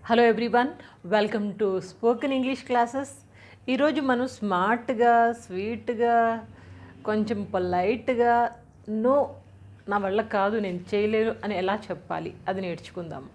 Hello everyone, welcome to spoken English classes. ఈరోజు మనం స్మార్ట్గా, స్వీట్గా, కొంచెం పొలైట్గా నో, నా వల్ల కాదు, నేను చేయలేను అని ఎలా చెప్పాలి అది నేర్చుకుందాము.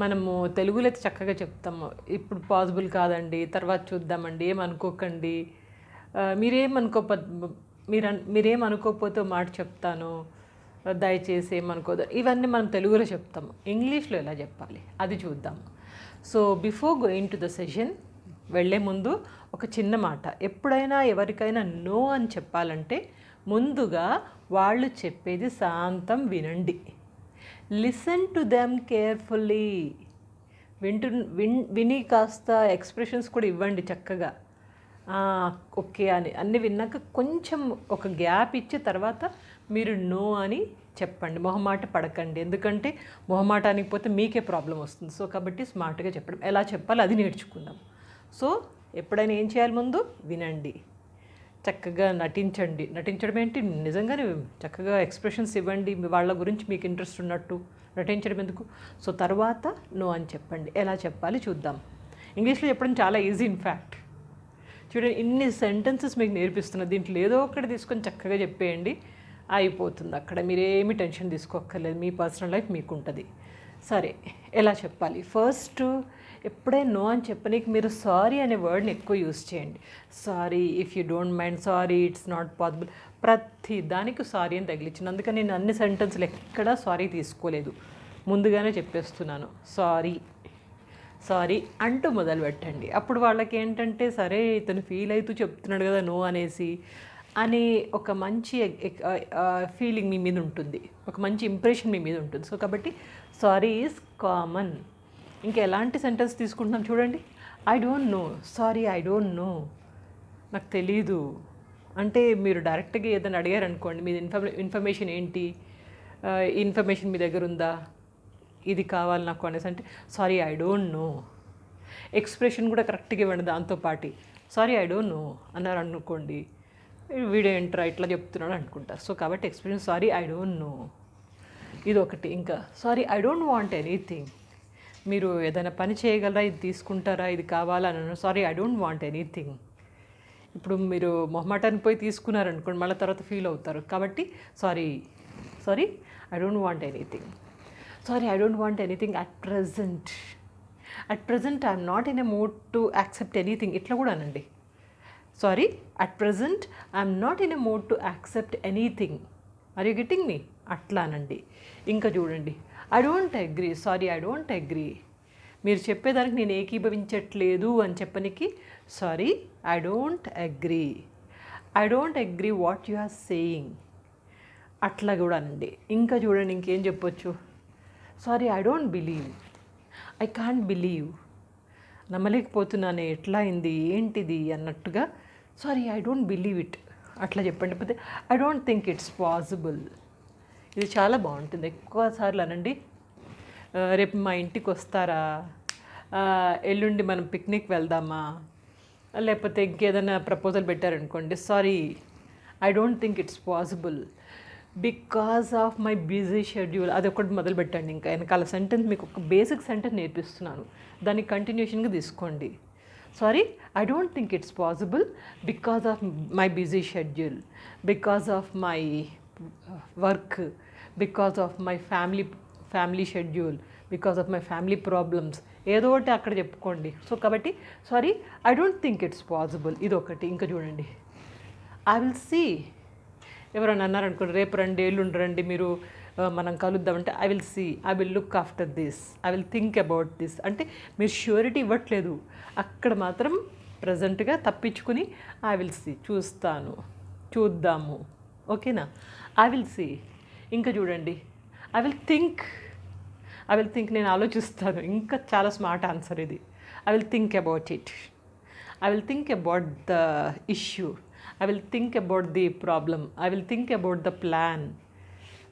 మనము తెలుగులో అయితే చక్కగా చెప్తాము, ఇప్పుడు పాసిబుల్ కాదండి, తర్వాత చూద్దామండి, ఏమనుకోకండి, మీరేమనుకోకపోతే మాట చెప్తాను, దయచేసి ఏమనుకోదు, ఇవన్నీ మనం తెలుగులో చెప్తాము. ఇంగ్లీష్లో ఎలా చెప్పాలి అది చూద్దాము. So before going to the session, వెళ్ళే ముందు ఒక చిన్న మాట. ఎప్పుడైనా ఎవరికైనా నో అని చెప్పాలంటే ముందుగా వాళ్ళు చెప్పేది శాంతం వినండి. Listen to them carefully. విని కాస్త ఎక్స్ప్రెషన్స్ కూడా ఇవ్వండి చక్కగా. ఓకే అని అన్నీ విన్నాక కొంచెం ఒక గ్యాప్ ఇచ్చి తర్వాత మీరు నో అని చెప్పండి. మొహమాట పడకండి, ఎందుకంటే మొహమాటానికి పోతే మీకే ప్రాబ్లం వస్తుంది. సో కాబట్టి స్మార్ట్గా చెప్పడం, ఎలా చెప్పాలి అది నేర్చుకుందాం. సో ఎప్పుడైనా ఏం చేయాలి, ముందు వినండి, చక్కగా నటించండి. నటించడం ఏంటి, నిజంగానే చక్కగా ఎక్స్ప్రెషన్స్ ఇవ్వండి, వాళ్ళ గురించి మీకు ఇంట్రెస్ట్ ఉన్నట్టు. నటించడం ఎందుకు? సో తర్వాత నో అని చెప్పండి. ఎలా చెప్పాలి చూద్దాం. ఇంగ్లీష్లో చెప్పడం చాలా ఈజీ. ఇన్ఫ్యాక్ట్ చూడండి, ఇన్ని సెంటెన్సెస్ మీకు నేర్పిస్తున్నా, దీంట్లో ఏదో ఒకటి తీసుకొని చక్కగా చెప్పేయండి, అయిపోతుంది అక్కడ. మీరేమి టెన్షన్ తీసుకోక్కర్లేదు, మీ పర్సనల్ లైఫ్ మీకు ఉంటుంది. సరే, ఎలా చెప్పాలి? ఫస్ట్, ఎప్పుడైనా నో అని చెప్పనీకి మీరు సారీ అనే వర్డ్ని ఎక్కువ యూజ్ చేయండి. Sorry, if you don't mind, sorry, it's not possible, ప్రతి దానికి సారీ అని తగిలించింది. అందుకని నేను అన్ని సెంటెన్స్లు ఎక్కడా సారీ తీసుకోలేదు, ముందుగానే చెప్పేస్తున్నాను. సారీ అంటూ మొదలు పెట్టండి. అప్పుడు వాళ్ళకి ఏంటంటే, సరే ఇతను ఫీల్ అవుతూ చెప్తున్నాడు కదా నో అనేసి అని ఒక మంచి ఫీలింగ్ మీ మీద ఉంటుంది, ఒక మంచి ఇంప్రెషన్ మీ మీద ఉంటుంది. సో కాబట్టి సారీ ఈజ్ కామన్. ఇంకా ఎలాంటి సెంటెన్స్ తీసుకుంటున్నాం చూడండి. I don't know, sorry I don't know, నాకు తెలీదు అంటే మీరు డైరెక్ట్గా ఏదైనా అడిగారు అనుకోండి, మీ ఇన్ఫర్మేషన్ ఏంటి, ఇన్ఫర్మేషన్ మీ దగ్గర ఉందా, ఇది కావాలి నాకు అనేసి అంటే sorry I don't know. Expression కూడా కరెక్ట్గా ఇవ్వండి దాంతోపాటి. సారీ ఐ డోంట్ నో అన్నారు అనుకోండి, వీడియో ఎంట్రా ఇట్లా చెప్తున్నాడు అనుకుంటారు. సో కాబట్టి expression sorry I don't know, ఇది ఒకటి. ఇంకా sorry I don't want anything, మీరు ఏదైనా పని చేయగలరా, ఇది తీసుకుంటారా, ఇది కావాలా అని. Sorry I don't want anything. ఇప్పుడు మీరు మొహమాటాన్ని పోయి తీసుకున్నారనుకోండి, మళ్ళీ తర్వాత ఫీల్ అవుతారు. కాబట్టి sorry I don't want anything. Sorry I don't want anything at present. I'm not in a mood to accept anything, ఇట్లా కూడా అనండి. Sorry at present I'm not in a mood to accept anything, are you getting me, అట్లా అనండి. ఇంకా చూడండి, I don't agree. Sorry I don't agree, మీరు చెప్పేదానికి నేను ఏకీభవించట్లేదు అని చెప్పనికి sorry I don't agree. I don't agree what you are saying, అట్లా కూడా అనండి. ఇంకా చూడండి, ఇంకేం చెప్పొచ్చు. Sorry I don't believe, I can't believe, నమ్మలేకపోతున్నానే, ఎట్లా అయింది, ఏంటిది అన్నట్టుగా sorry I don't believe it, అట్లా చెప్పండి. పోతే I don't think it's possible, ఇది చాలా బాగుంటుంది. ఎక్కువ సార్లు అనండి. రేపు మా ఇంటికి వస్తారా, ఎల్లుండి మనం పిక్నిక్ వెళ్దామా, లేకపోతే ఇంకేదైనా ప్రపోజల్ పెట్టారనుకోండి, sorry I don't think it's possible because of my busy schedule, అది ఒకటి మొదలు పెట్టండి. ఇంకా వెనకాల సెంటెన్స్ మీకు ఒక బేసిక్ సెంటెన్స్ నేర్పిస్తున్నాను, దాన్ని కంటిన్యూషన్గా తీసుకోండి. Sorry I don't think it's possible because of my busy schedule, because of my work, because of my family schedule, because of my family problems, ఏదో ఒకటి అక్కడ చెప్పుకోండి. సో కాబట్టి sorry I don't think it's possible, ఇది ఒకటి. ఇంకా చూడండి, I will see, ఎవరైనా అన్నారనుకోండి, రేపు రండి, ఎల్లుండి రండి, మీరు మనం కలుద్దామంటే I will see, I will look after this, I will think about this. అంటే మీరు ష్యూరిటీ ఇవ్వట్లేదు, అక్కడ మాత్రం ప్రజెంట్గా తప్పించుకుని ఐ విల్ సీ, చూస్తాను, చూద్దాము, ఓకేనా, ఐ విల్ సీ. ఇంకా చూడండి, ఐ విల్ థింక్, నేను ఆలోచిస్తాను. ఇంకా చాలా స్మార్ట్ ఆన్సర్ ఇది. I will think about it, I will think about the issue, I will think about the problem, I will think about the plan.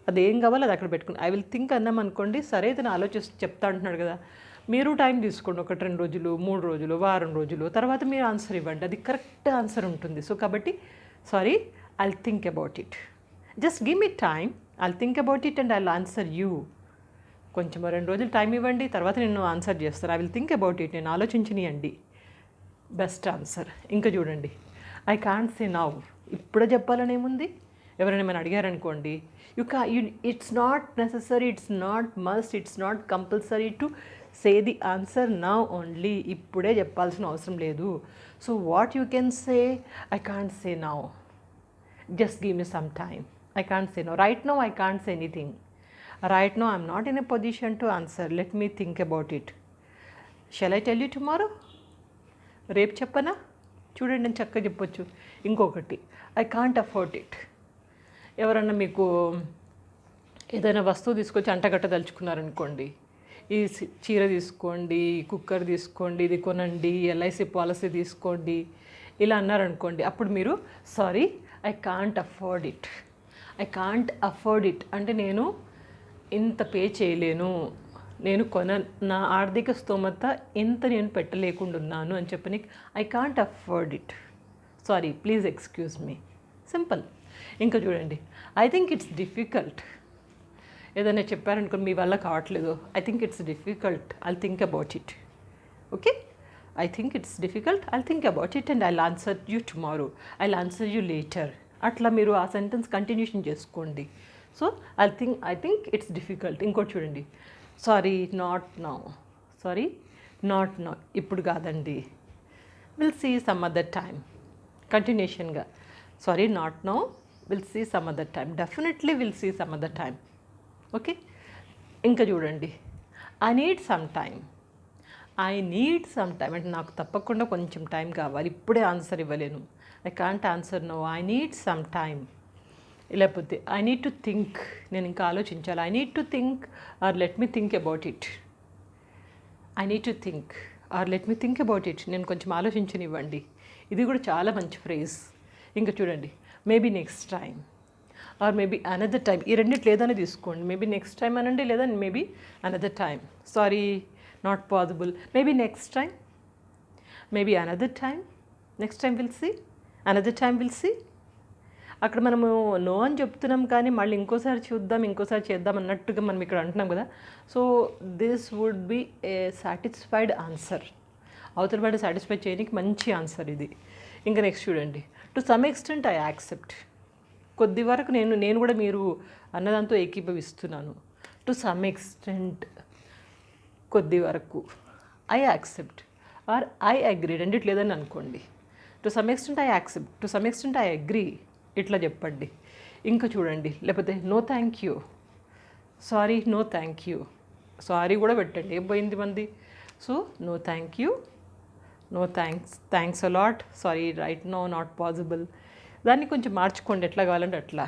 అది ఏం కావాలో అది అక్కడ పెట్టుకుని ఐ విల్ థింక్ అన్నాం అనుకోండి, సరే ఇతను ఆలోచిస్తూ చెప్తా అంటున్నాడు కదా, మీరు టైం తీసుకోండి, 1-2 రోజులు, 3 రోజులు, వారం రోజులు, తర్వాత మీరు ఆన్సర్ ఇవ్వండి, అది కరెక్ట్ ఆన్సర్ ఉంటుంది. సో కాబట్టి sorry I will think about it, just give me time, I will think about it and I will answer you. కొంచెం 2 రోజులు టైం ఇవ్వండి, తర్వాత నేను ఆన్సర్ చేస్తాను. I will think about it. నేను ఆలోచించనియండి బెస్ట్ ఆన్సర్. ఇంకా చూడండి, ఐ కాంట్ సే నౌ. ఇప్పుడే చెప్పాలని ఏముంది? ఎవరైనా ఏమైనా అడిగారనుకోండి, it's not necessary, it's not must, it's not compulsory to say the answer now only. ఇప్పుడే చెప్పాల్సిన అవసరం లేదు. So what you can say, I can't say now, just give me some time. I can't say no. Right now, I can't say anything. Right now, I'm not in a position to answer. Let me think about it. Shall I tell you tomorrow? రేపు చెప్పనా? చూడండి, నేను చక్కగా చెప్పొచ్చు. ఇంకొకటి, I can't afford it. ఎవరన్నా మీకు ఏదైనా వస్తువు తీసుకొచ్చి అంటగట్టదలుచుకున్నారనుకోండి, ఈ చీర తీసుకోండి, కుక్కర్ తీసుకోండి, ఇది కొనండి, ఎల్ఐసి పాలసీ తీసుకోండి, ఇలా అన్నారనుకోండి, అప్పుడు మీరు sorry, I can't afford it. I can't afford it అంటే నేను ఇంత పే చేయలేను, నేను నా ఆర్థిక స్తోమత ఇంత నేను పెట్టలేకుండా ఉన్నాను అని చెప్పని I can't afford it. Sorry, please excuse me. Simple. ఇంకా చూడండి, ఐ థింక్ ఇట్స్ డిఫికల్ట్. ఏదైనా చెప్పారనుకోండి, మీ వల్ల కావట్లేదు, I think it's difficult, I'll think about it. Okay, I think it's difficult, I'll think about it and I'll answer you tomorrow, I'll answer you later. అట్లా మీరు ఆ సెంటెన్స్ కంటిన్యూషన్ చేసుకోండి. So I think it's difficult. ఇంకోటి చూడండి, sorry not now. Sorry not now, ఇప్పుడు కాదండి, will see some other time. కంటిన్యూషన్గా, sorry not now, will see some other time, definitely will see some other time. Okay, ఇంకా చూడండి, I need some time. I need some time అంటే నాకు తప్పకుండా కొంచెం time కావాలి, ఇప్పుడే ఆన్సర్ ఇవ్వలేను. I can't answer now, I need some time. లేకపోతే ఐ నీడ్ టు థింక్, నేను ఇంకా ఆలోచించాలి. I need to think or let me think about it. I need to think or let me think about it, నేను కొంచెం ఆలోచించనివ్వండి. ఇది కూడా చాలా మంచి ఫ్రేజ్. ఇంకా చూడండి, maybe next time or maybe another time. ఈ రెండిట్లో ఏదైనా తీసుకోండి. మేబీ నెక్స్ట్ టైం అనండి, లేదా maybe another time. Sorry not possible, maybe next time, maybe another time, next time will see, another time will see. అక్కడ మనము నో అని చెప్తున్నాం, కానీ మళ్ళీ ఇంకోసారి చూద్దాం, ఇంకోసారి చేద్దాం అన్నట్టుగా మనం ఇక్కడ అంటున్నాం కదా. So this would be a satisfied answer. అవతల వాడు సాటిస్ఫై చేయడానికి మంచి ఆన్సర్ ఇది. ఇంకా నెక్స్ట్ చూడండి, to some extent I accept. కొద్ది వరకు నేను కూడా మీరు అన్నదాంతో ఏకీభవిస్తున్నాను. టు సమ్ ఎక్స్టెంట్, కొద్ది వరకు, I accept or I agree, రెండిట్ లేదని అనుకోండి. To some extent I accept, to some extent I agree, ఇట్లా చెప్పండి. ఇంకా చూడండి, లేకపోతే no thank you. Sorry no thank you, sorry కూడా పెట్టండి, ఏం పోయింది మంది. So no thank you, no thanks a lot, sorry right no not possible. దాన్ని కొంచెం మార్చుకోండి, ఎట్లా కావాలంటే అట్లా.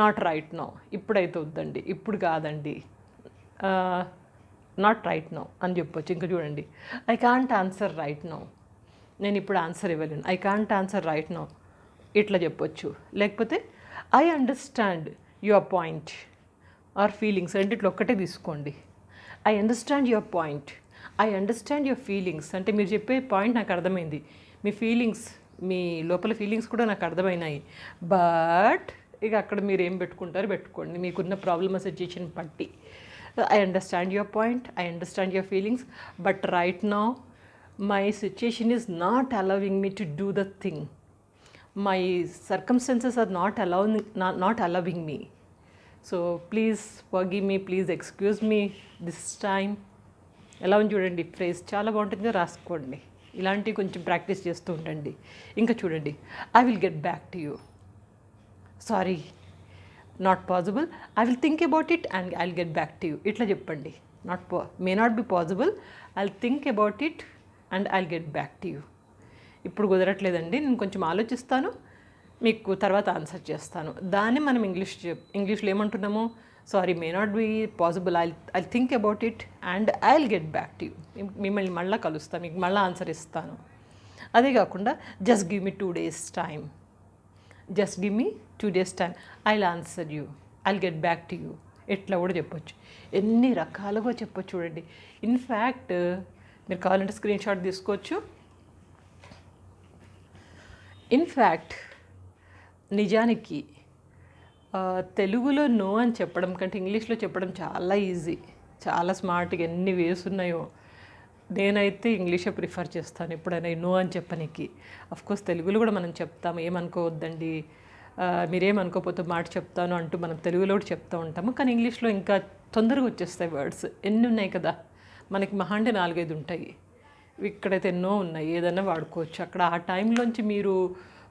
నాట్ రైట్ నో, ఇప్పుడైతే వద్దండి, ఇప్పుడు కాదండి, నాట్ రైట్ నో అని చెప్పొచ్చు. ఇంకా చూడండి, I can't answer right now, నేను ఇప్పుడు ఆన్సర్ ఇవ్వలేను, I can't answer right now, ఇట్లా చెప్పొచ్చు. లేకపోతే I understand your point or feelings, రెండిట్లో ఒక్కటే తీసుకోండి. I understand your point, I understand your feelings అంటే మీరు చెప్పే పాయింట్ నాకు అర్థమైంది, మీ ఫీలింగ్స్, మీ లోపల ఫీలింగ్స్ కూడా నాకు అర్థమైనాయి. బట్ ఇక అక్కడ మీరు ఏం పెట్టుకుంటారో పెట్టుకోండి, మీకున్న ప్రాబ్లమ్ సిచ్యుయేషన్ బట్టి. I understand your point, I understand your feelings, but right now my situation is not allowing me to do the thing. My circumstances are not allowing me. So please forgive me, please excuse me this time. ఎలా ఉంది చూడండి, phrase చాలా బాగుంటుందో రాసుకోండి. ఇలాంటివి కొంచెం practice చేస్తూ ఉండండి. ఇంకా చూడండి, I will get back to you. Sorry not possible, I will think about it and I will get back to you, ఇట్లా చెప్పండి. May not be possible, I will think about it and I'll get back to you. ఇప్పుడు కుదరట్లేదండి, నేను కొంచెం ఆలోచిస్తాను, మీకు తర్వాత answer చేస్తాను. దాన్ని మనం ఇంగ్లీష్లో ఏమంటున్నాము, sorry may not be possible, I think about it and I'll get back to you. మిమ్మల్ని మళ్ళీ కలుస్తాను, మీకు మళ్ళీ ఆన్సర్ ఇస్తాను. అదే కాకుండా just give me 2 days time, just give me 2 days time, I'll answer you, I'll get back to you, ఇట్లా కూడా చెప్పొచ్చు. ఎన్ని రకాలుగా చెప్పొచ్చు చూడండి. ఇన్ఫ్యాక్ట్ మీరు కావాలంటే స్క్రీన్ షాట్ తీసుకోవచ్చు. ఇన్ఫ్యాక్ట్ నిజానికి తెలుగులో నో అని చెప్పడం కంటే ఇంగ్లీష్లో చెప్పడం చాలా ఈజీ. చాలా స్మార్ట్గా ఎన్ని వేస్ ఉన్నాయో. నేనైతే ఇంగ్లీషే ప్రిఫర్ చేస్తాను ఎప్పుడైనా నో అని చెప్పనీకి. కోర్స్ తెలుగులో కూడా మనం చెప్తాము, ఏమనుకోవద్దండి, మీరేమనుకోకపోతే మాట చెప్తాను అంటూ మనం తెలుగులో కూడా చెప్తూ ఉంటాము. కానీ ఇంగ్లీష్లో ఇంకా తొందరగా వచ్చేస్తాయి వర్డ్స్. ఎన్ని ఉన్నాయి కదా మనకి, మహా అంటే 4-5 ఉంటాయి. ఇక్కడైతే ఎన్నో ఉన్నాయి, ఏదైనా వాడుకోవచ్చు. అక్కడ ఆ టైంలోంచి మీరు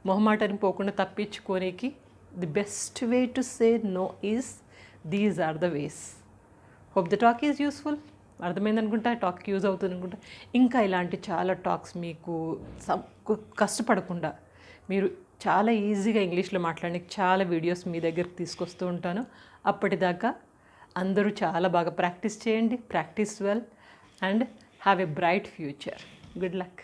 మొహమాటాన్ని పోకుండా తప్పించుకోనికి the best way to say no is these are the ways. Hope the talk is useful. అర్థమైంది అనుకుంటా, టాక్ యూజ్ అవుతుంది అనుకుంటా. ఇంకా ఇలాంటి చాలా టాక్స్ మీకు కష్టపడకుండా మీరు చాలా ఈజీగా ఇంగ్లీష్లో మాట్లాడడానికి చాలా వీడియోస్ మీ దగ్గరికి తీసుకొస్తూ ఉంటాను. అప్పటిదాకా అందరూ చాలా బాగా ప్రాక్టీస్ చేయండి. Practice well and have a bright future. Good luck.